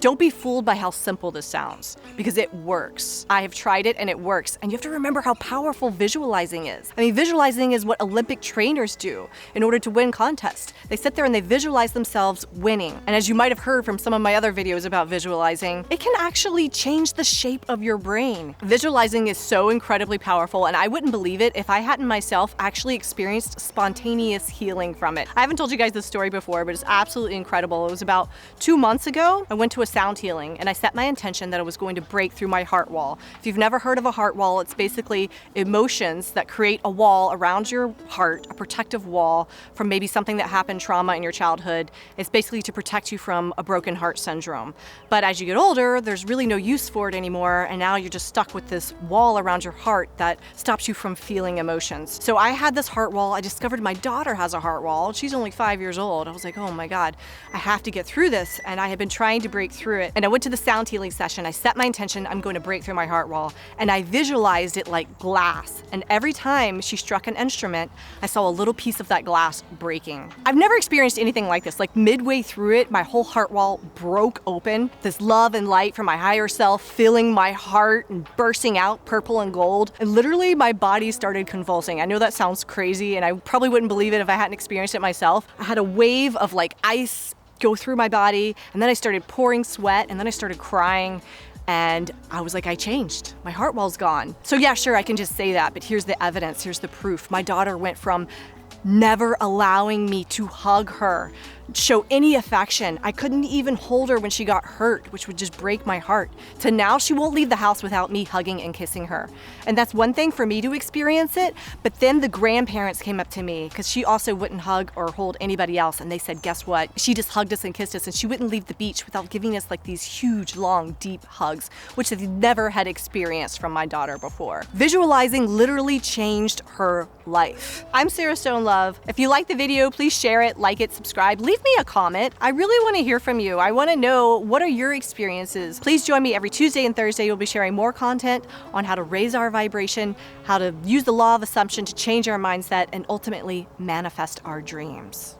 Don't be fooled by how simple this sounds, because it works. I have tried it and it works. And you have to remember how powerful visualizing is. I mean, visualizing is what Olympic trainers do in order to win contests. They sit there and they visualize themselves winning. And as you might have heard from some of my other videos about visualizing, it can actually change the shape of your brain. Visualizing is so incredibly powerful, and I wouldn't believe it if I hadn't myself actually experienced spontaneous healing from it. I haven't told you guys this story before, but it's absolutely incredible. It was about 2 months ago. I went to a sound healing and I set my intention that I was going to break through my heart wall. If you've never heard of a heart wall, it's basically emotions that create a wall around your heart, a protective wall from maybe something that happened, trauma in your childhood. It's basically to protect you from a broken heart syndrome. But as you get older, there's really no use for it anymore, and now you're just stuck with this wall around your heart that stops you from feeling emotions. So I had this heart wall. I discovered my daughter has a heart wall. She's only 5 years old. I was like, oh my God, I have to get through this. And I had been trying to break through it. And I went to the sound healing session. I set my intention, I'm going to break through my heart wall. And I visualized it like glass. And every time she struck an instrument, I saw a little piece of that glass breaking. I've never experienced anything like this. Like midway through it, my whole heart wall broke open. This love and light from my higher self filling my heart and bursting out purple and gold. And literally my body started convulsing. I know that sounds crazy and I probably wouldn't believe it if I hadn't experienced it myself. I had a wave of like ice go through my body, and then I started pouring sweat, and then I started crying, and I was like, I changed. My heart wall's gone. So yeah, sure, I can just say that, but here's the evidence, here's the proof. My daughter went from never allowing me to hug her, show any affection. I couldn't even hold her when she got hurt, which would just break my heart, to now she won't leave the house without me hugging and kissing her. And that's one thing for me to experience it, but then the grandparents came up to me because she also wouldn't hug or hold anybody else, and they said, guess what? She just hugged us and kissed us, and she wouldn't leave the beach without giving us like these huge, long, deep hugs, which they never had experienced from my daughter before. Visualizing literally changed her life. I'm Sarah Stone Love. If you like the video, please share it, like it, subscribe, leave me a comment. I really want to hear from you. I want to know, what are your experiences? Please join me every Tuesday and Thursday. We'll be sharing more content on how to raise our vibration, how to use the law of assumption to change our mindset, and ultimately manifest our dreams.